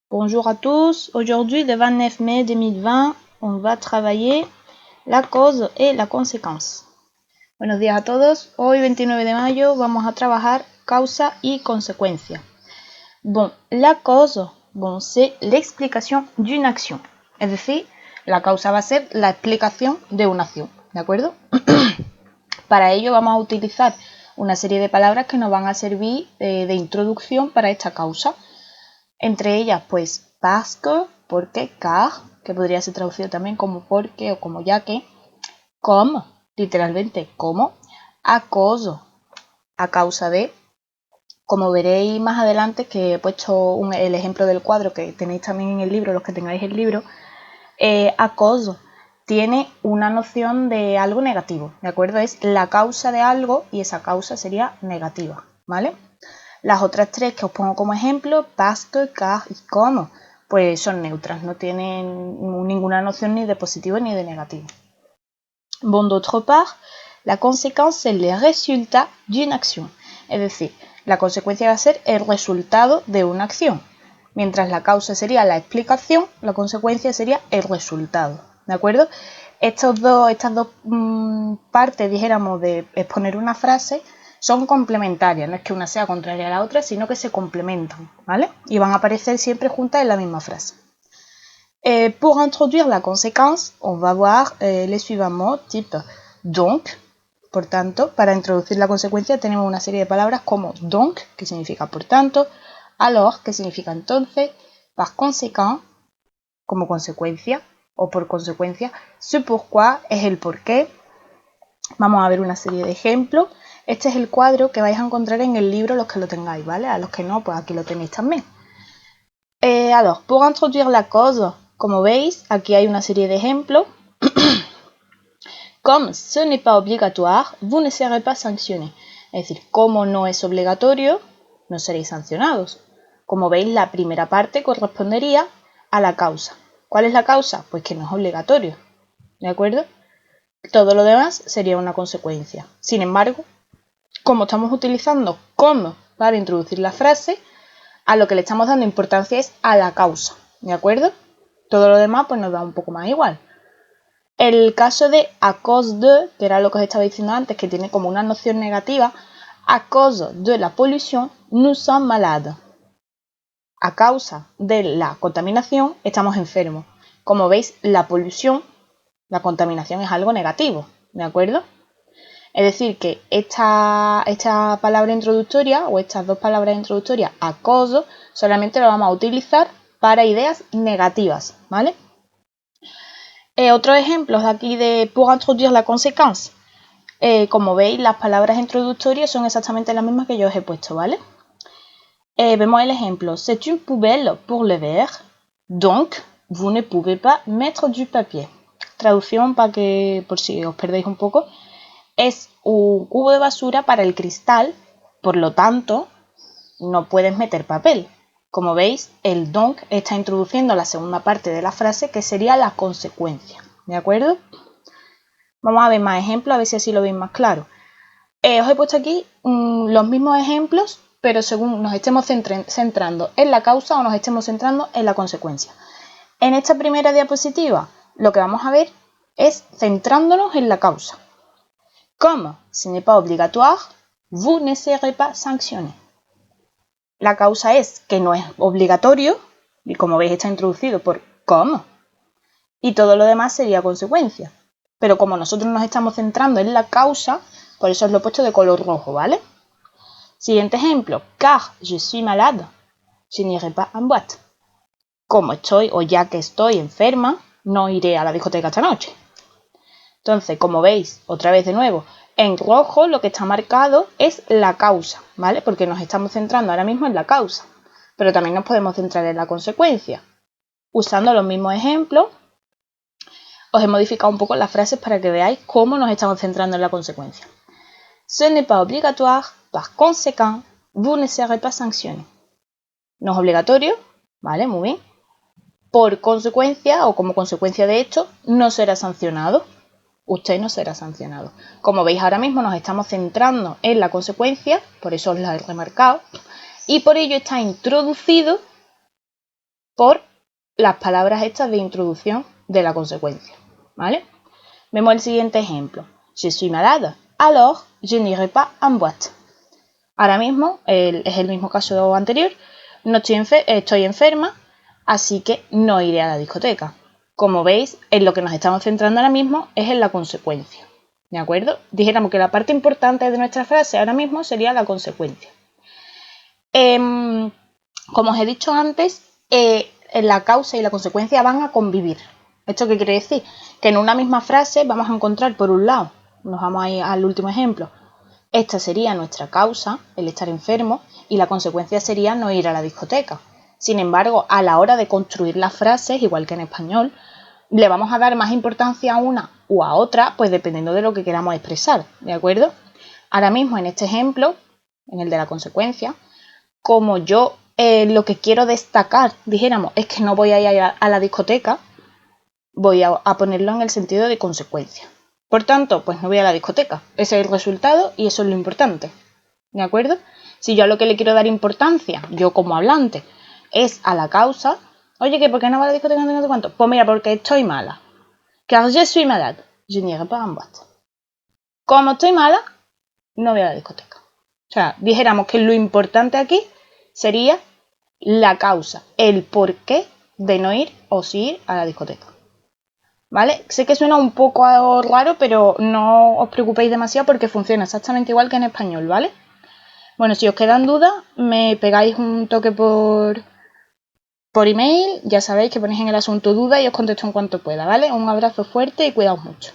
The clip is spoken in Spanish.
Bonjour à tous. Aujourd'hui, le 29 mai 2020, on va travailler la cause et la conséquence. Buenos días a todos. Hoy, 29 de mayo, vamos a trabajar causa y consecuencia. Bon, la cause, c'est l'explicación d'une action. Es decir, la causa va a ser la explicación de una acción, ¿de acuerdo? Para ello vamos a utilizar una serie de palabras que nos van a servir de introducción para esta causa. Entre ellas, pues, parce que, porque, car, que podría ser traducido también como porque o como ya que, comme, literalmente como, à cause, a causa de. Como veréis más adelante, que he puesto el ejemplo del cuadro que tenéis también en el libro, los que tengáis el libro, à cause tiene una noción de algo negativo, ¿de acuerdo? Es la causa de algo y esa causa sería negativa, ¿vale? Las otras tres que os pongo como ejemplo, parce que, car y como, pues son neutras, no tienen ninguna noción ni de positivo ni de negativo. Bon, d'autre part, la conséquence c'est le résultat d'une action, es decir, la consecuencia va a ser el resultado de una acción, mientras la causa sería la explicación, la consecuencia sería el resultado, ¿de acuerdo? Estas dos partes, dijéramos, de exponer una frase son complementarias, no es que una sea contraria a la otra, sino que se complementan, ¿vale? Y van a aparecer siempre juntas en la misma frase. Pour introduire la conséquence, on va voir les suivants mots, type donc. Por tanto, para introducir la consecuencia tenemos una serie de palabras como donc, que significa por tanto, alors, que significa entonces, par conséquent, como consecuencia o por consecuencia, ce pourquoi es el por qué. Vamos a ver una serie de ejemplos. Este es el cuadro que vais a encontrar en el libro los que lo tengáis, ¿vale? A los que no, pues aquí lo tenéis también. Alors, pour introduire la cause, como veis, aquí hay una serie de ejemplos. Comme ce n'est pas obligatoire, vous ne serez pas sanctionné. Es decir, como no es obligatorio, no seréis sancionados. Como veis, la primera parte correspondería a la causa. ¿Cuál es la causa? Pues que no es obligatorio, ¿de acuerdo? Todo lo demás sería una consecuencia. Sin embargo, como estamos utilizando como para introducir la frase, a lo que le estamos dando importancia es a la causa, ¿de acuerdo? Todo lo demás pues nos da un poco más igual. El caso de à cause de, que era lo que os estaba diciendo antes, que tiene como una noción negativa, à cause de la pollution, nous sommes malades. A causa de la contaminación, estamos enfermos. Como veis, la polución, la contaminación es algo negativo, ¿de acuerdo? Es decir, que esta palabra introductoria o estas dos palabras introductorias, à cause, solamente lo vamos a utilizar para ideas negativas, ¿vale? Otros ejemplos aquí de pour introduire la conséquence. Como veis, las palabras introductorias son exactamente las mismas que yo os he puesto, ¿vale? Vemos el ejemplo. C'est une poubelle pour le verre, donc vous ne pouvez pas mettre du papier. Traducción para que, por si os perdéis un poco, es un cubo de basura para el cristal, por lo tanto, no puedes meter papel. Como veis, el donc está introduciendo la segunda parte de la frase, que sería la consecuencia, ¿de acuerdo? Vamos a ver más ejemplos, a ver si así lo veis más claro. Os he puesto aquí los mismos ejemplos, pero según nos estemos centrando en la causa o nos estemos centrando en la consecuencia. En esta primera diapositiva, lo que vamos a ver es centrándonos en la causa. Comme ce n'est pas obligatoire, vous ne serez pas sanctionné. La causa es que no es obligatorio, y como veis está introducido por comme, y todo lo demás sería consecuencia. Pero como nosotros nos estamos centrando en la causa, por eso os lo he puesto de color rojo, ¿vale? Siguiente ejemplo, car je suis malade, je n'irai pas en boîte. Como estoy o ya que estoy enferma, no iré a la discoteca esta noche. Entonces, como veis, otra vez de nuevo, en rojo lo que está marcado es la causa, ¿vale? Porque nos estamos centrando ahora mismo en la causa, pero también nos podemos centrar en la consecuencia. Usando los mismos ejemplos, os he modificado un poco las frases para que veáis cómo nos estamos centrando en la consecuencia. Ce n'est pas obligatoire, par conséquent, vous ne serez pas sanctionné. No es obligatorio, ¿vale? Muy bien. Por consecuencia, o como consecuencia de esto, no será sancionado. Usted no será sancionado. Como veis ahora mismo nos estamos centrando en la consecuencia, por eso os la he remarcado, y por ello está introducido por las palabras estas de introducción de la consecuencia, ¿vale? Vemos el siguiente ejemplo. Je suis malade, alors je n'irai pas en boîte. Ahora mismo, es el mismo caso anterior, no estoy enferma, así que no iré a la discoteca. Como veis, en lo que nos estamos centrando ahora mismo es en la consecuencia, ¿de acuerdo? Dijéramos que la parte importante de nuestra frase ahora mismo sería la consecuencia. Como os he dicho antes, la causa y la consecuencia van a convivir. ¿Esto qué quiere decir? Que en una misma frase vamos a encontrar, por un lado, nos vamos a ir al último ejemplo, esta sería nuestra causa, el estar enfermo, y la consecuencia sería no ir a la discoteca. Sin embargo, a la hora de construir las frases, igual que en español, le vamos a dar más importancia a una u a otra, pues dependiendo de lo que queramos expresar, ¿de acuerdo? Ahora mismo, en este ejemplo, en el de la consecuencia, como yo lo que quiero destacar, dijéramos, es que no voy a ir a la discoteca, voy a ponerlo en el sentido de consecuencia. Por tanto, pues no voy a la discoteca. Ese es el resultado y eso es lo importante. ¿De acuerdo? Si yo a lo que le quiero dar importancia, yo como hablante, es a la causa, oye, ¿que por qué no va a la discoteca? No sé cuánto. Pues mira, porque estoy mala. Car je suis malade. Je n'irai pas en boîte. Como estoy mala, no voy a la discoteca. O sea, dijéramos que lo importante aquí sería la causa, el porqué de no ir o sí ir a la discoteca. ¿Vale? Sé que suena un poco raro, pero no os preocupéis demasiado porque funciona exactamente igual que en español, ¿vale? Bueno, si os quedan dudas, me pegáis un toque por email, ya sabéis que ponéis en el asunto duda y os contesto en cuanto pueda, ¿vale? Un abrazo fuerte y cuidaos mucho.